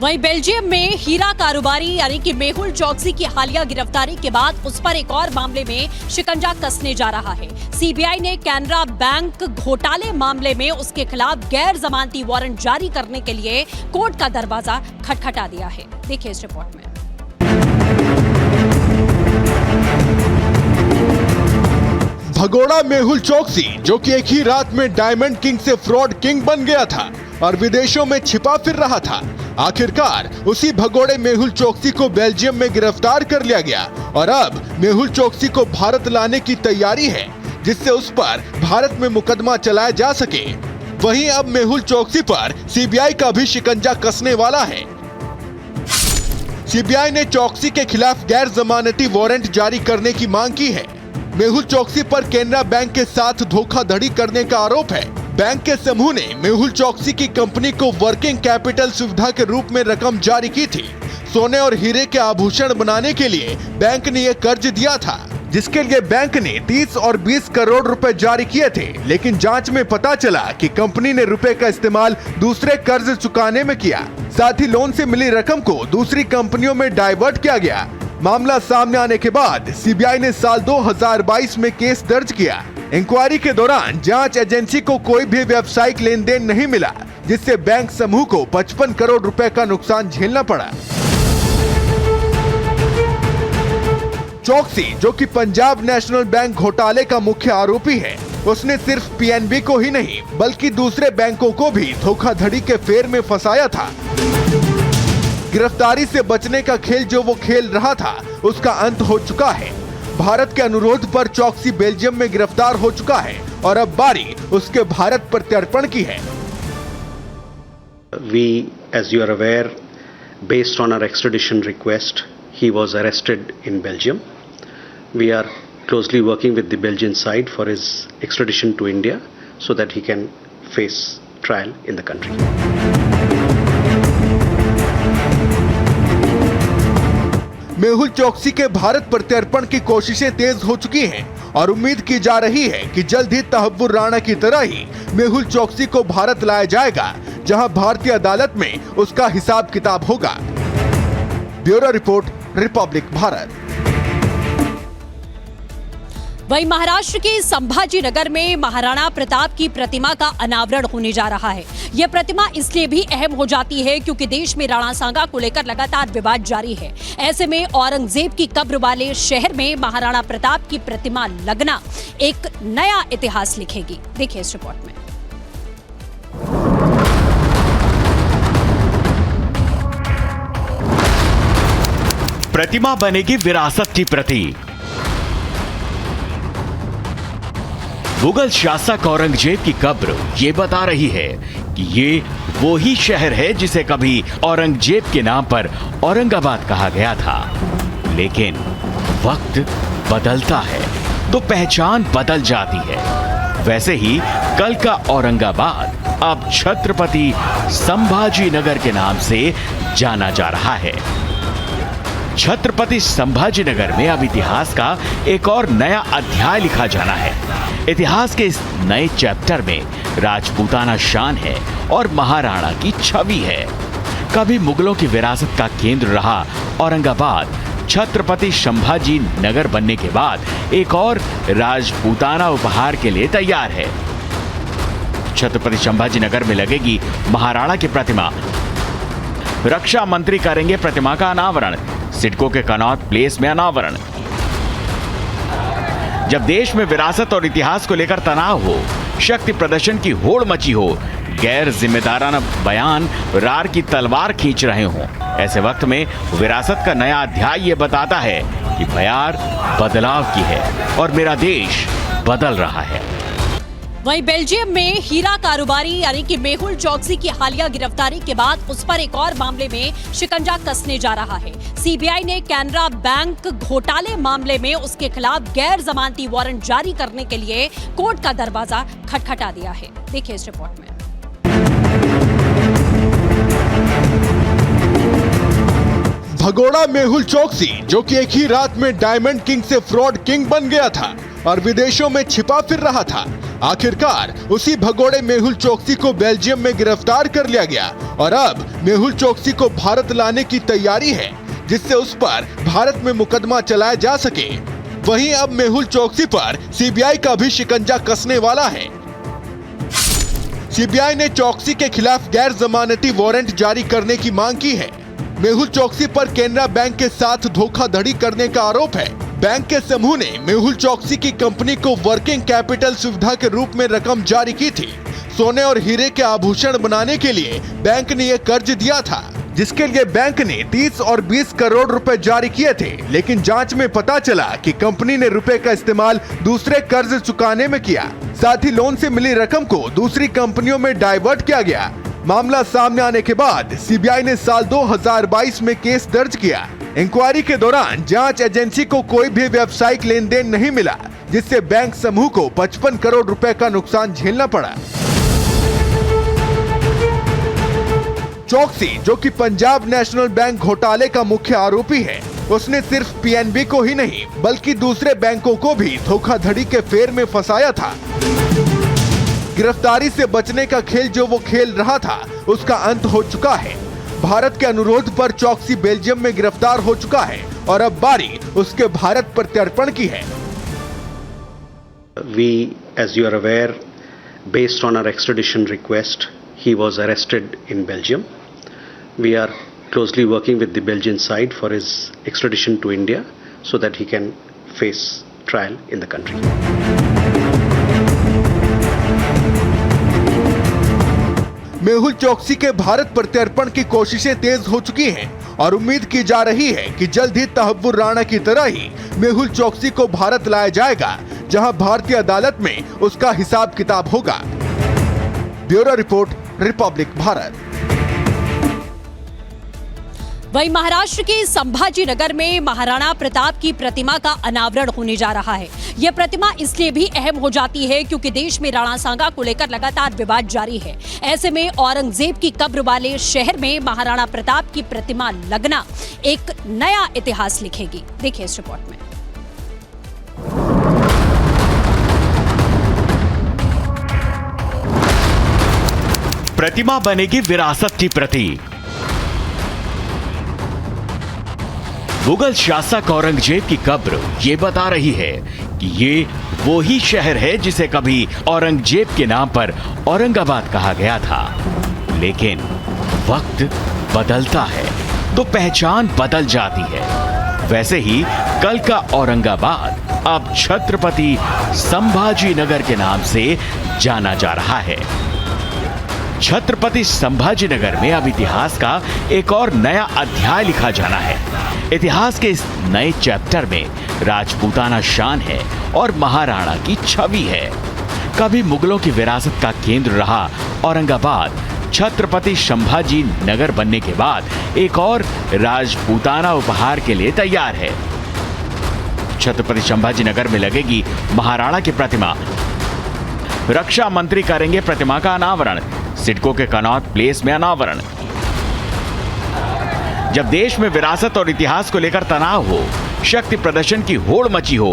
वहीं बेल्जियम में हीरा कारोबारी यानी कि मेहुल चोकसी की हालिया गिरफ्तारी के बाद उस पर एक और मामले में शिकंजा कसने जा रहा है। सीबीआई ने कैनरा बैंक घोटाले मामले में उसके खिलाफ गैर जमानती वारंट जारी करने के लिए कोर्ट का दरवाजा खटखटा दिया है। देखिए इस रिपोर्ट में। भगोड़ा मेहुल चोकसी, जो कि एक ही रात में डायमंड किंग से फ्रॉड किंग बन गया था और विदेशों में छिपा फिर रहा था, आखिरकार उसी भगोड़े मेहुल चोकसी को बेल्जियम में गिरफ्तार कर लिया गया और अब मेहुल चोकसी को भारत लाने की तैयारी है, जिससे उस पर भारत में मुकदमा चलाया जा सके। वहीं अब मेहुल चोकसी पर सीबीआई का भी शिकंजा कसने वाला है। सीबीआई ने चोकसी के खिलाफ गैर जमानती वारंट जारी करने की मांग की है। मेहुल चोकसी पर केनरा बैंक के साथ धोखाधड़ी करने का आरोप है। बैंक के समूह ने मेहुल चोकसी की कंपनी को वर्किंग कैपिटल सुविधा के रूप में रकम जारी की थी। सोने और हीरे के आभूषण बनाने के लिए बैंक ने यह कर्ज दिया था, जिसके लिए बैंक ने 30 और 20 करोड़ रुपए जारी किए थे। लेकिन जांच में पता चला कि कंपनी ने रुपए का इस्तेमाल दूसरे कर्ज चुकाने में किया। साथ ही लोन से मिली रकम को दूसरी कंपनियों में डाइवर्ट किया गया। मामला सामने आने के बाद सीबीआई ने साल 2022 में केस दर्ज किया। इंक्वायरी के दौरान जांच एजेंसी को कोई भी व्यावसायिक लेन देन नहीं मिला, जिससे बैंक समूह को 55 करोड़ रुपए का नुकसान झेलना पड़ा। चोकसी, जो कि पंजाब नेशनल बैंक घोटाले का मुख्य आरोपी है, उसने सिर्फ पीएनबी को ही नहीं बल्कि दूसरे बैंकों को भी धोखाधड़ी के फेर में फंसाया था। गिरफ्तारी से बचने का खेल जो वो खेल रहा था, उसका अंत हो चुका है। भारत के अनुरोध पर चोकसी बेल्जियम में गिरफ्तार हो चुका है और अब बारी उसके भारत प्रत्यर्पण की है। We, as you are aware, based on our extradition request, he was arrested in Belgium. We are closely working with the Belgian side for his extradition to India so that he can face trial in the country. Mehul Choksi के भारत प्रत्यर्पण की कोशिशें तेज हो चुकी हैं और उम्मीद की जा रही है कि जल्द ही तहव्वुर राणा की तरह ही मेहुल चोकसी को भारत लाया जाएगा, जहां भारतीय अदालत में उसका हिसाब किताब होगा। Bureau report, Republic Bharat. वहीं महाराष्ट्र के संभाजी नगर में महाराणा प्रताप की प्रतिमा का अनावरण होने जा रहा है। यह प्रतिमा इसलिए भी अहम हो जाती है क्योंकि देश में राणा सांगा को लेकर लगातार विवाद जारी है। ऐसे में औरंगजेब की कब्र वाले शहर में महाराणा प्रताप की प्रतिमा लगना एक नया इतिहास लिखेगी। देखिए इस रिपोर्ट में। प्रतिमा बनेगी विरासत की प्रतीक। मुगल शासक औरंगजेब की कब्र ये बता रही है कि ये वो ही शहर है जिसे कभी औरंगजेब के नाम पर औरंगाबाद कहा गया था। लेकिन वक्त बदलता है तो पहचान बदल जाती है। वैसे ही कल का औरंगाबाद अब छत्रपति संभाजी नगर के नाम से जाना जा रहा है। छत्रपति संभाजी नगर में अब इतिहास का एक और नया अध्याय लिखा जाना है। इतिहास के इस नए चैप्टर में राजपूताना शान है और महाराणा की छवि है। कभी मुगलों की विरासत का केंद्र रहा औरंगाबाद छत्रपति संभाजी नगर बनने के बाद एक और राजपूताना उपहार के लिए तैयार है। छत्रपति संभाजी नगर में लगेगी महाराणा की प्रतिमा। रक्षा मंत्री करेंगे प्रतिमा का अनावरण। सिडको के कनॉट प्लेस में अनावरण। जब देश में विरासत और इतिहास को लेकर तनाव हो, शक्ति प्रदर्शन की होड़ मची हो, गैर जिम्मेदाराना बयान रार की तलवार खींच रहे हों, ऐसे वक्त में विरासत का नया अध्याय ये बताता है कि बयार बदलाव की है और मेरा देश बदल रहा है। वहीं बेल्जियम में हीरा कारोबारी यानी कि मेहुल चोकसी की हालिया गिरफ्तारी के बाद उस पर एक और मामले में शिकंजा कसने जा रहा है। सीबीआई ने कैनरा बैंक घोटाले मामले में उसके खिलाफ गैर जमानती वारंट जारी करने के लिए कोर्ट का दरवाजा खटखटा दिया है। देखिए इस रिपोर्ट में। भगोड़ा मेहुल चोकसी, जो कि एक ही रात में डायमंड किंग से फ्रॉड किंग बन गया था और विदेशों में छिपा फिर रहा था। आखिरकार उसी भगोड़े मेहुल चोकसी को बेल्जियम में गिरफ्तार कर लिया गया और अब मेहुल चोकसी को भारत लाने की तैयारी है, जिससे उस पर भारत में मुकदमा चलाया जा सके। वहीं अब मेहुल चोकसी पर सीबीआई का भी शिकंजा कसने वाला है। सीबीआई ने चोकसी के खिलाफ गैर जमानती वारंट जारी करने की मांग की है। मेहुल चोकसी पर केनरा बैंक के साथ धोखाधड़ी करने का आरोप है। बैंक के समूह ने मेहुल चोकसी की कंपनी को वर्किंग कैपिटल सुविधा के रूप में रकम जारी की थी। सोने और हीरे के आभूषण बनाने के लिए बैंक ने यह कर्ज दिया था, जिसके लिए बैंक ने 30 और 20 करोड़ रुपए जारी किए थे। लेकिन जांच में पता चला कि कंपनी ने रुपए का इस्तेमाल दूसरे कर्ज चुकाने में किया। साथ ही लोन से मिली रकम को दूसरी कंपनियों में डाइवर्ट किया गया। मामला सामने आने के बाद सीबीआई ने साल 2022 में केस दर्ज किया। इंक्वायरी के दौरान जांच एजेंसी को कोई भी व्यावसायिक लेन देन नहीं मिला, जिससे बैंक समूह को 55 करोड़ रुपए का नुकसान झेलना पड़ा। चोकसी, जो कि पंजाब नेशनल बैंक घोटाले का मुख्य आरोपी है, उसने सिर्फ पीएनबी को ही नहीं बल्कि दूसरे बैंकों को भी धोखाधड़ी के फेर में फंसाया था। गिरफ्तारी से बचने का खेल जो वो खेल रहा था, उसका अंत हो चुका है। भारत के अनुरोध पर चोकसी बेल्जियम में गिरफ्तार हो चुका है और अब बारी उसके भारत प्रत्यर्पण की है। We, as you are aware, based on our extradition request, he was arrested in Belgium. We are closely working with the Belgian side for his extradition to India so that he can face trial in the country. Mehul Choksi के भारत प्रत्यर्पण की कोशिशें तेज हो चुकी हैं और उम्मीद की जा रही है कि जल्द ही तहव्वुर राणा की तरह ही मेहुल चोकसी को भारत लाया जाएगा, जहां भारतीय अदालत में उसका हिसाब किताब होगा। Bureau report, Republic Bharat. वहीं महाराष्ट्र के संभाजी नगर में महाराणा प्रताप की प्रतिमा का अनावरण होने जा रहा है। यह प्रतिमा इसलिए भी अहम हो जाती है क्योंकि देश में राणा सांगा को लेकर लगातार विवाद जारी है। ऐसे में औरंगजेब की कब्र वाले शहर में महाराणा प्रताप की प्रतिमा लगना एक नया इतिहास लिखेगी। देखिए इस रिपोर्ट में। प्रतिमा बनेगी विरासत की प्रतीक। मुगल शासक औरंगजेब की कब्र ये बता रही है कि ये वो ही शहर है जिसे कभी औरंगजेब के नाम पर औरंगाबाद कहा गया था। लेकिन वक्त बदलता है तो पहचान बदल जाती है। वैसे ही कल का औरंगाबाद अब छत्रपति संभाजी नगर के नाम से जाना जा रहा है। छत्रपति संभाजी नगर में अब इतिहास का एक और नया अध्याय लिखा जाना है। इतिहास के इस नए चैप्टर में राजपूताना शान है और महाराणा की छवि है। कभी मुगलों की विरासत का केंद्र रहा औरंगाबाद छत्रपति संभाजी नगर बनने के बाद एक और राजपूताना उपहार के लिए तैयार है। छत्रपति संभाजी नगर में लगेगी महाराणा की प्रतिमा। रक्षा मंत्री करेंगे प्रतिमा का अनावरण। सिडको के कनॉट प्लेस में अनावरण। जब देश में विरासत और इतिहास को लेकर तनाव हो, शक्ति प्रदर्शन की होड़ मची हो,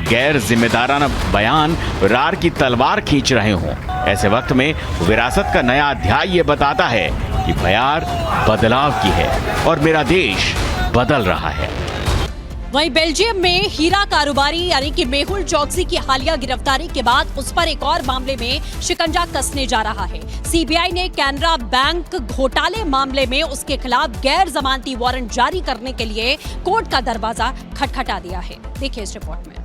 गैर जिम्मेदाराना बयान रार की तलवार खींच रहे हों, ऐसे वक्त में विरासत का नया अध्याय ये बताता है कि बयार बदलाव की है और मेरा देश बदल रहा है। वहीं बेल्जियम में हीरा कारोबारी यानी कि मेहुल चोकसी की हालिया गिरफ्तारी के बाद उस पर एक और मामले में शिकंजा कसने जा रहा है। सीबीआई ने कैनरा बैंक घोटाले मामले में उसके खिलाफ गैर जमानती वारंट जारी करने के लिए कोर्ट का दरवाजा खटखटा दिया है। देखिए इस रिपोर्ट में।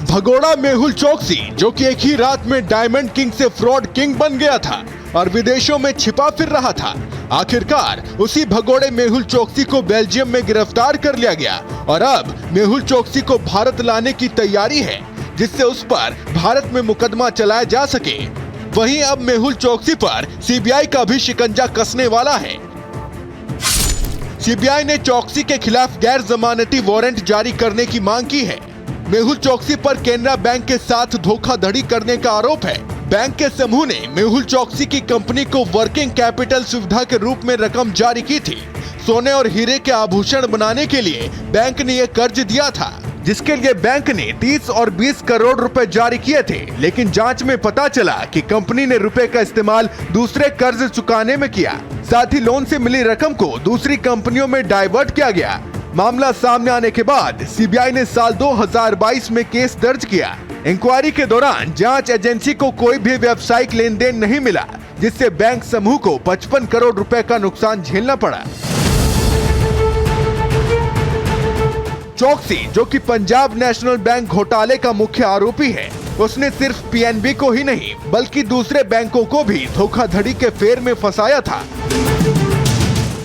भगोड़ा मेहुल चोकसी, जो कि एक ही रात में डायमंड किंग से फ्रॉड किंग बन गया था और विदेशों में छिपा फिर रहा था, आखिरकार उसी भगोड़े मेहुल चोकसी को बेल्जियम में गिरफ्तार कर लिया गया और अब मेहुल चोकसी को भारत लाने की तैयारी है, जिससे उस पर भारत में मुकदमा चलाया जा सके। वहीं अब मेहुल चोकसी पर सीबीआई का भी शिकंजा कसने वाला है। सीबीआई ने चोकसी के खिलाफ गैर जमानती वारंट जारी करने की मांग की है। मेहुल चोकसी पर केनरा बैंक के साथ धोखाधड़ी करने का आरोप है। बैंक के समूह ने मेहुल चोकसी की कंपनी को वर्किंग कैपिटल सुविधा के रूप में रकम जारी की थी। सोने और हीरे के आभूषण बनाने के लिए बैंक ने यह कर्ज दिया था, जिसके लिए बैंक ने 30 और 20 करोड़ रुपए जारी किए थे। लेकिन जांच में पता चला कि कंपनी ने रुपए का इस्तेमाल दूसरे कर्ज चुकाने में किया। साथ ही लोन से मिली रकम को दूसरी कंपनियों में डाइवर्ट किया गया। मामला सामने आने के बाद सीबीआई ने साल 2022 में केस दर्ज किया। इंक्वायरी के दौरान जांच एजेंसी को कोई भी व्यावसायिक लेन देन नहीं मिला, जिससे बैंक समूह को 55 करोड़ रुपए का नुकसान झेलना पड़ा। चौकसी, जो कि पंजाब नेशनल बैंक घोटाले का मुख्य आरोपी है, उसने सिर्फ पीएनबी को ही नहीं बल्कि दूसरे बैंकों को भी धोखाधड़ी के फेर में फंसाया था।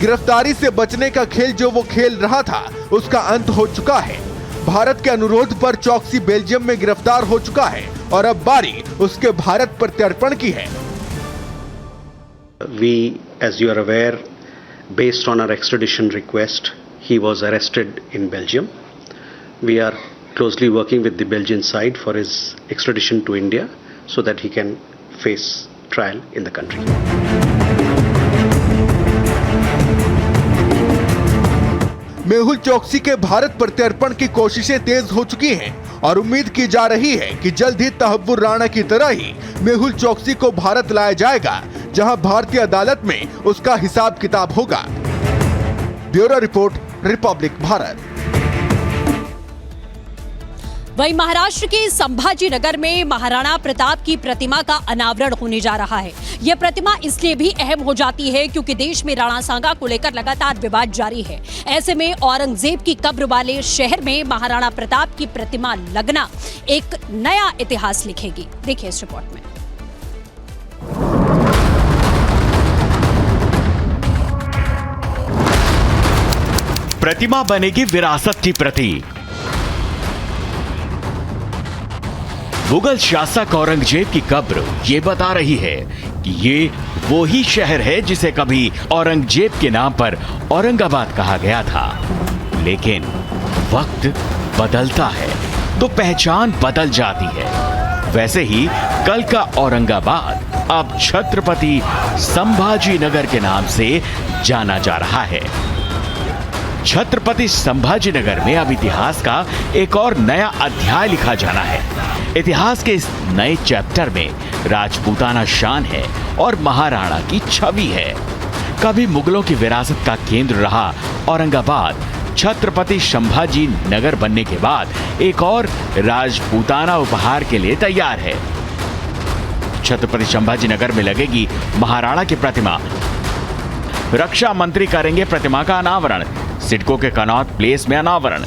गिरफ्तारी से बचने का खेल जो वो खेल रहा था, उसका अंत हो चुका है। भारत के अनुरोध पर चौकसी बेल्जियम में गिरफ्तार हो चुका है और अब बारी उसके भारत प्रत्यर्पण की है। We, as you are aware, based on our extradition request, he was arrested in Belgium. We are closely working with the Belgian side for his extradition to India so that he can face trial in the country. Mehul चौकसी के भारत प्रत्यर्पण की कोशिशें तेज हो चुकी हैं और उम्मीद की जा रही है कि जल्द ही तहव्वुर राणा की तरह ही मेहुल चौकसी को भारत लाया जाएगा, जहां भारतीय अदालत में उसका हिसाब किताब होगा। Bureau report, Republic Bharat. वहीं महाराष्ट्र के संभाजी नगर में महाराणा प्रताप की प्रतिमा का अनावरण होने जा रहा है। यह प्रतिमा इसलिए भी अहम हो जाती है क्योंकि देश में राणा सांगा को लेकर लगातार विवाद जारी है। ऐसे में औरंगजेब की कब्र वाले शहर में महाराणा प्रताप की प्रतिमा लगना एक नया इतिहास लिखेगी। देखिए इस रिपोर्ट में। प्रतिमा बनेगी विरासत की प्रतीक। मुगल शासक औरंगजेब की कब्र ये बता रही है कि ये वो ही शहर है जिसे कभी औरंगजेब के नाम पर औरंगाबाद कहा गया था। लेकिन वक्त बदलता है तो पहचान बदल जाती है। वैसे ही कल का औरंगाबाद अब छत्रपति संभाजी नगर के नाम से जाना जा रहा है। छत्रपति संभाजी नगर में अब इतिहास का एक और नया अध्याय लिखा जाना है। इतिहास के इस नए चैप्टर में राजपूताना शान है और महाराणा की छवि है। कभी मुगलों की विरासत का केंद्र रहा औरंगाबाद छत्रपति संभाजी नगर बनने के बाद एक और राजपूताना उपहार के लिए तैयार है। छत्रपति संभाजी नगर में लगेगी महाराणा की प्रतिमा। रक्षा मंत्री करेंगे प्रतिमा का अनावरण। सिडको के कनॉट प्लेस में अनावरण।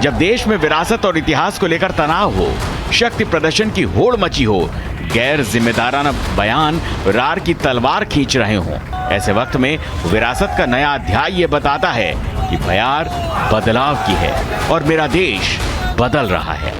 जब देश में विरासत और इतिहास को लेकर तनाव हो, शक्ति प्रदर्शन की होड़ मची हो, गैर जिम्मेदाराना बयान रार की तलवार खींच रहे हों, ऐसे वक्त में विरासत का नया अध्याय ये बताता है कि बयार बदलाव की है और मेरा देश बदल रहा है।